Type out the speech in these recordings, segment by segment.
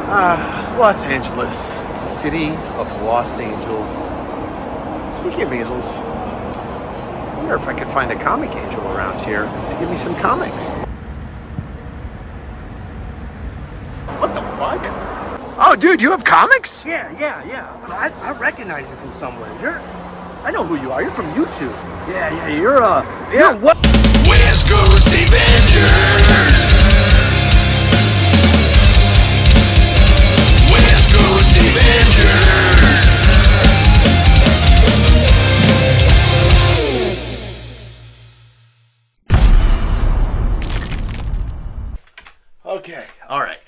Los Angeles, city of lost angels. Speaking of angels, I wonder if I could find a comic angel around here to give me some comics. What the fuck? Oh, dude, you have comics? Yeah. But I recognize you from somewhere. I know who you are. You're from YouTube. Yeah. You're what? West Coast Davengers. West Coast Davengers. Okay, alright.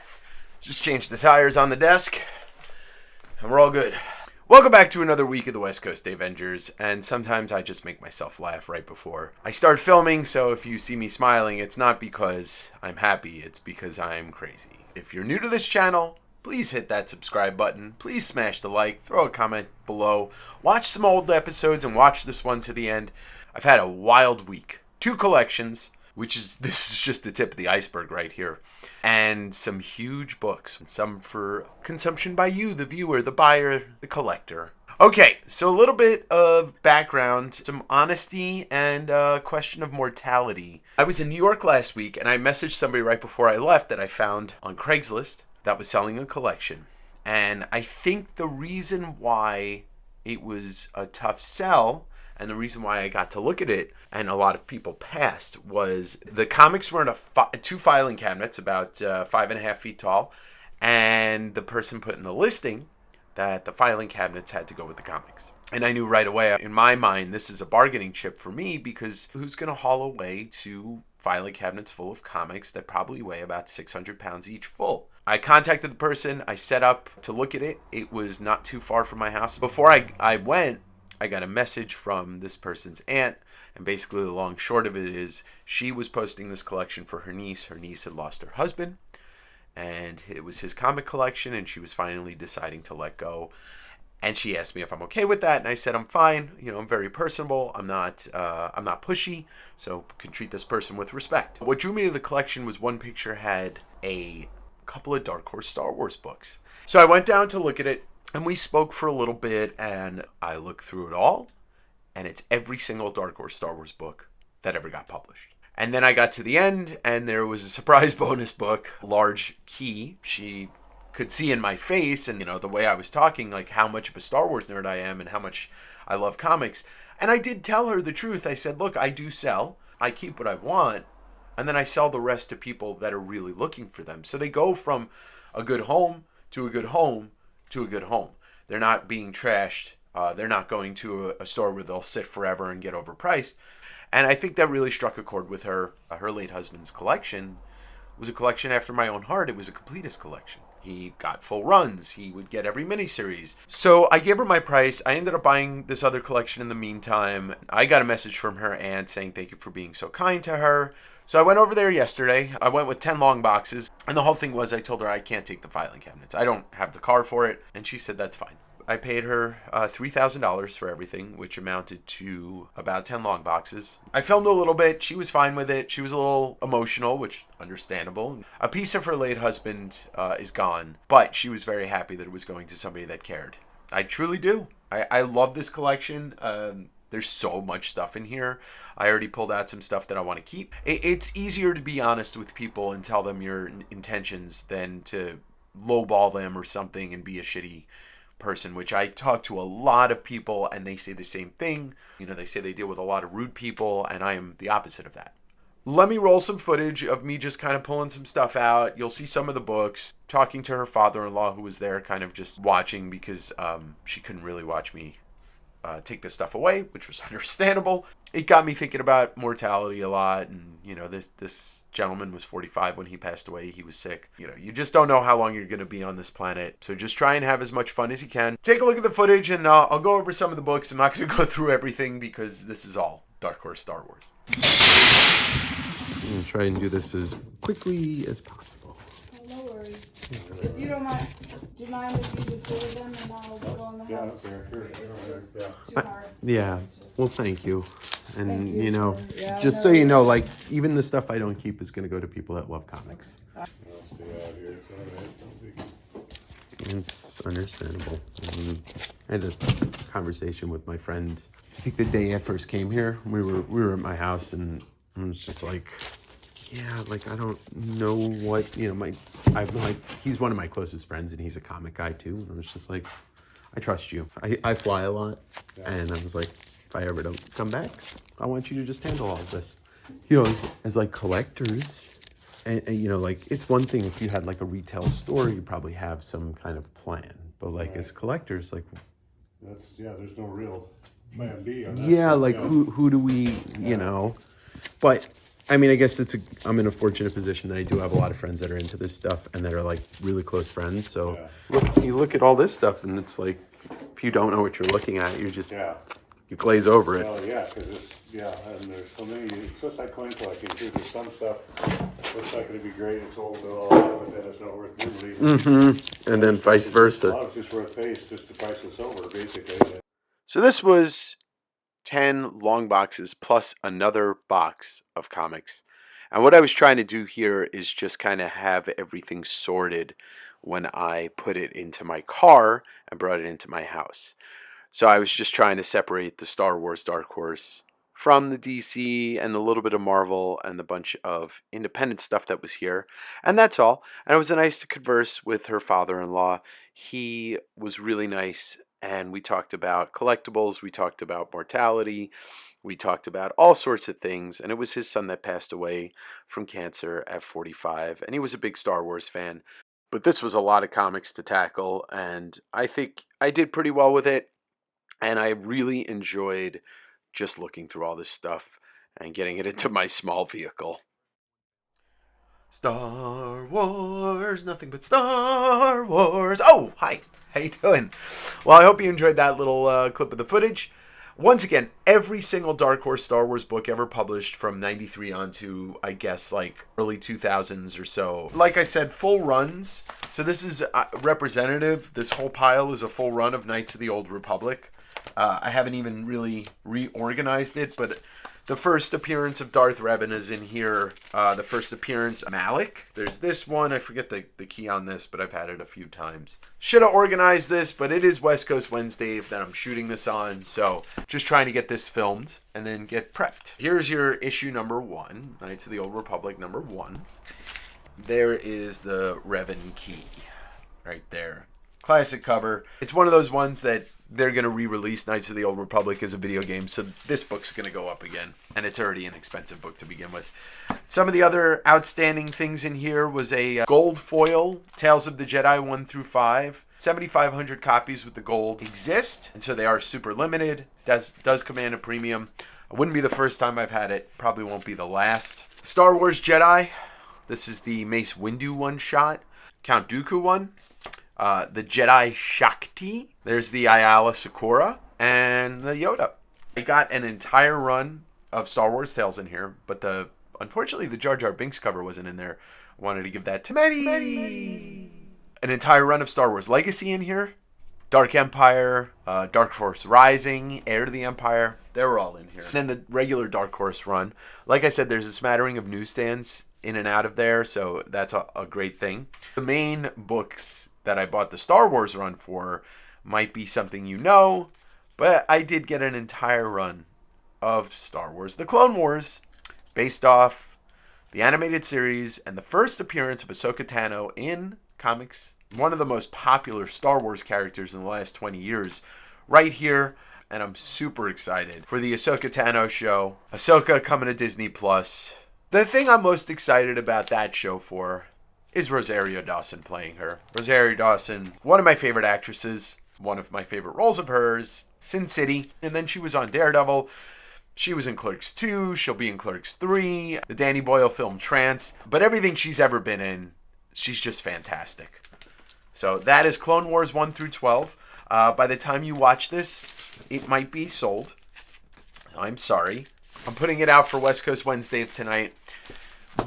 Just changed the tires on the desk, and we're all good. Welcome back to another week of the West Coast Davengers, and sometimes I just make myself laugh right before I start filming, so if you see me smiling, it's not because I'm happy, it's because I'm crazy. If you're new to this channel, please hit that subscribe button, please smash the like, throw a comment below, watch some old episodes and watch this one to the end. I've had a wild week. 2 collections, this is just the tip of the iceberg right here, and some huge books, some for consumption by you, the viewer, the buyer, the collector. Okay, so a little bit of background, some honesty, and a question of mortality. I was in New York last week, and I messaged somebody right before I left that I found on Craigslist that was selling a collection. And I think the reason why it was a tough sell, and the reason why I got to look at it, and a lot of people passed, was the comics were in 2 filing cabinets, about 5.5 feet tall, and the person put in the listing that the filing cabinets had to go with the comics. And I knew right away, in my mind, this is a bargaining chip for me, because who's going to haul away 2 filing cabinets full of comics that probably weigh about 600 pounds each full? I contacted the person, I set up to look at it. It was not too far from my house. Before I went, I got a message from this person's aunt, and basically the long short of it is she was posting this collection for her niece. Her niece had lost her husband, and it was his comic collection, and she was finally deciding to let go. And she asked me if I'm okay with that, and I said I'm fine. You know, I'm very personable. I'm not pushy, so can treat this person with respect. What drew me to the collection was one picture had a couple of Dark Horse Star Wars books. So I went down to look at it, and we spoke for a little bit, and I looked through it all, and it's every single Dark Horse Star Wars book that ever got published. And then I got to the end, and there was a surprise bonus book, Large Key. She could see in my face, and the way I was talking, like how much of a Star Wars nerd I am and how much I love comics. And I did tell her the truth. I said, look, I do sell. I keep what I want, and then I sell the rest to people that are really looking for them. So they go from a good home to a good home to a good home. They're not being trashed. They're not going to a store where they'll sit forever and get overpriced. And I think that really struck a chord with her. Her late husband's collection was a collection after my own heart. It was a completist collection. He got full runs. He would get every miniseries. So I gave her my price. I ended up buying this other collection in the meantime. I got a message from her aunt saying thank you for being so kind to her. So I went over there yesterday. I went with 10 long boxes. And the whole thing was I told her I can't take the filing cabinets. I don't have the car for it. And she said that's fine. I paid her $3,000 for everything, which amounted to about 10 long boxes. I filmed a little bit. She was fine with it. She was a little emotional, which understandable. A piece of her late husband is gone, but she was very happy that it was going to somebody that cared. I truly do. I love this collection. There's so much stuff in here. I already pulled out some stuff that I want to keep. It's easier to be honest with people and tell them your intentions than to lowball them or something and be a shitty person, which I talk to a lot of people and they say the same thing. They say they deal with a lot of rude people, and I am the opposite of that. Let me roll some footage of me just kind of pulling some stuff out. You'll see some of the books, talking to her father-in-law who was there kind of just watching because she couldn't really watch me take this stuff away, which was understandable. It got me thinking about mortality a lot, and this gentleman was 45 when he passed away. He was sick. You just don't know how long you're going to be on this planet, so just try and have as much fun as you can. Take a look at the footage, and I'll go over some of the books. I'm not going to go through everything because this is all Dark Horse Star Wars. I'm going to try and do this as quickly as possible. Oh, no worries. If you don't mind, do you mind if you just sit with them and I'll go in the house? Yeah. Too hard. Yeah. Well, thank you. And, Thank you, sir. Yeah, just no so you know, worries. like, even the stuff I don't keep is going to go to people that love comics. I'll stay out here. It's all right. No biggie. It's understandable. I had a conversation with my friend. I think the day I first came here, we were at my house, and I was just like, yeah, like I don't know what he's one of my closest friends, and he's a comic guy too. And I was just like, I trust you. I fly a lot, and I was like, if I ever don't come back, I want you to just handle all of this. As like collectors. And like, it's one thing if you had like a retail store, you probably have some kind of plan. But like as collectors, like there's no real plan B on that. Yeah, like who do we, But I mean, I guess I'm in a fortunate position that I do have a lot of friends that are into this stuff and that are like really close friends. So you look at all this stuff, and it's like, if you don't know what you're looking at, you're just you glaze over it. Well, yeah, because and there's so many. It's just like coin collecting too. There's some stuff looks like it'd be great. It's old and all that, but then it's not worth doing. And then vice versa. A lot of it's just worth face, just the price of silver, basically. So this was 10 long boxes plus another box of comics. And what I was trying to do here is just kind of have everything sorted when I put it into my car and brought it into my house. So I was just trying to separate the Star Wars Dark Horse from the DC and a little bit of Marvel and the bunch of independent stuff that was here. And that's all. And it was nice to converse with her father-in-law. He was really nice, and we talked about collectibles, we talked about mortality, we talked about all sorts of things. And it was his son that passed away from cancer at 45, and he was a big Star Wars fan. But this was a lot of comics to tackle, and I think I did pretty well with it. And I really enjoyed just looking through all this stuff and getting it into my small vehicle. Star Wars, nothing but Star Wars. Oh, hi. How you doing? Well, I hope you enjoyed that little clip of the footage. Once again, every single Dark Horse Star Wars book ever published from 93 on to, I guess, like early 2000s or so. Like I said, full runs. So this is representative. This whole pile is a full run of Knights of the Old Republic. I haven't even really reorganized it, but the first appearance of Darth Revan is in here. The first appearance of Malik. There's this one. I forget the key on this, but I've had it a few times. Should have organized this, but it is West Coast Wednesday that I'm shooting this on, so just trying to get this filmed and then get prepped. Here's your issue number 1, Knights of the Old Republic number 1. There is the Revan key right there. Classic cover. It's one of those ones that they're going to re-release Knights of the Old Republic as a video game, so this book's going to go up again, and it's already an expensive book to begin with. Some of the other outstanding things in here was a gold foil, Tales of the Jedi 1 through 5. 7,500 copies with the gold exist, and so they are super limited. Does command a premium. It wouldn't be the first time I've had it. Probably won't be the last. Star Wars Jedi. This is the Mace Windu one-shot. Count Dooku one. The Jedi Shakti. There's the Ayala Sakura and the Yoda. I got an entire run of Star Wars Tales in here, but unfortunately the Jar Jar Binks cover wasn't in there. I wanted to give that to Medi. An entire run of Star Wars Legacy in here. Dark Empire, Dark Force Rising, Heir to the Empire. They were all in here. And then the regular Dark Horse run. Like I said, there's a smattering of newsstands in and out of there, so that's a great thing. The main books that I bought the Star Wars run for might be something you know, but I did get an entire run of Star Wars The Clone Wars, based off the animated series and the first appearance of Ahsoka Tano in comics. One of the most popular Star Wars characters in the last 20 years, right here. And I'm super excited for the Ahsoka Tano show. Ahsoka coming to Disney+. The thing I'm most excited about that show for is Rosario Dawson playing her. Rosario Dawson, one of my favorite actresses, one of my favorite roles of hers, Sin City, and then she was on Daredevil. She was in Clerks 2, she'll be in Clerks 3, the Danny Boyle film Trance, but everything she's ever been in, she's just fantastic. So that is Clone Wars 1 through 12. By the time you watch this, it might be sold. I'm sorry. I'm putting it out for West Coast Wednesday tonight.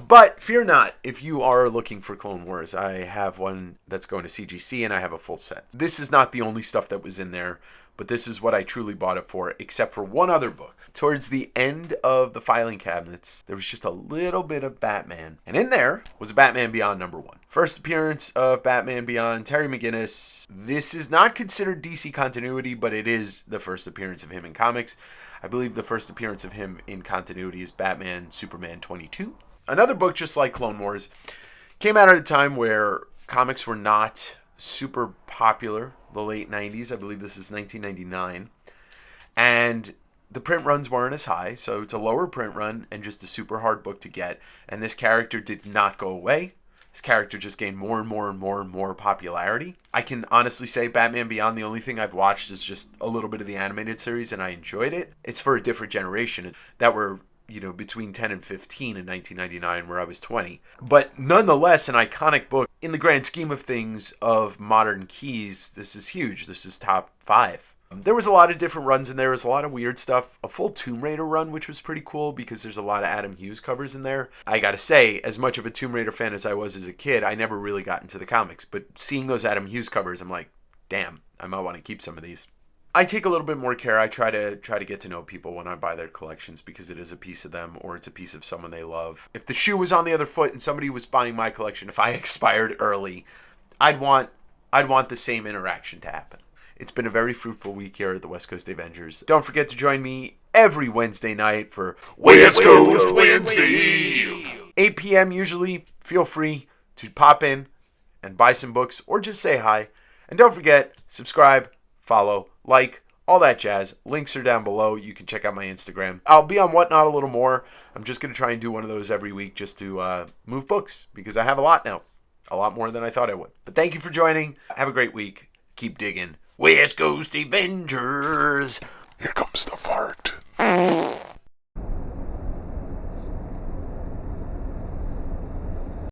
But fear not, if you are looking for Clone Wars, I have one that's going to CGC and I have a full set. This is not the only stuff that was in there, but this is what I truly bought it for, except for one other book. towards the end of the filing cabinets, there was just a little bit of Batman. And in there was Batman Beyond #1. First appearance of Batman Beyond, Terry McGinnis. This is not considered DC continuity, but it is the first appearance of him in comics. I believe the first appearance of him in continuity is Batman Superman 22. Another book just like Clone Wars came out at a time where comics were not super popular, the late 90s. I believe this is 1999. And the print runs weren't as high, so it's a lower print run and just a super hard book to get. And this character did not go away. This character just gained more and more and more and more popularity. I can honestly say Batman Beyond, the only thing I've watched is just a little bit of the animated series, and I enjoyed it. It's for a different generation that were, between 10 and 15 in 1999, where I was 20. But nonetheless, an iconic book. In the grand scheme of things of modern keys, this is huge. This is top 5. There was a lot of different runs in there. There was a lot of weird stuff. A full Tomb Raider run, which was pretty cool because there's a lot of Adam Hughes covers in there. I gotta say, as much of a Tomb Raider fan as I was as a kid, I never really got into the comics. But seeing those Adam Hughes covers, I'm like, damn, I might want to keep some of these. I take a little bit more care. I try to get to know people when I buy their collections because it is a piece of them or it's a piece of someone they love. If the shoe was on the other foot and somebody was buying my collection, if I expired early, I'd want the same interaction to happen. It's been a very fruitful week here at the West Coast Avengers. Don't forget to join me every Wednesday night for West Coast Wednesday. 8 p.m. usually. Feel free to pop in and buy some books or just say hi. And don't forget, subscribe, follow, like, all that jazz. Links are down below. You can check out my Instagram. I'll be on Whatnot a little more. I'm just going to try and do one of those every week just to move books because I have a lot now. A lot more than I thought I would. But thank you for joining. Have a great week. Keep digging. West Coast Avengers. Here comes the fart.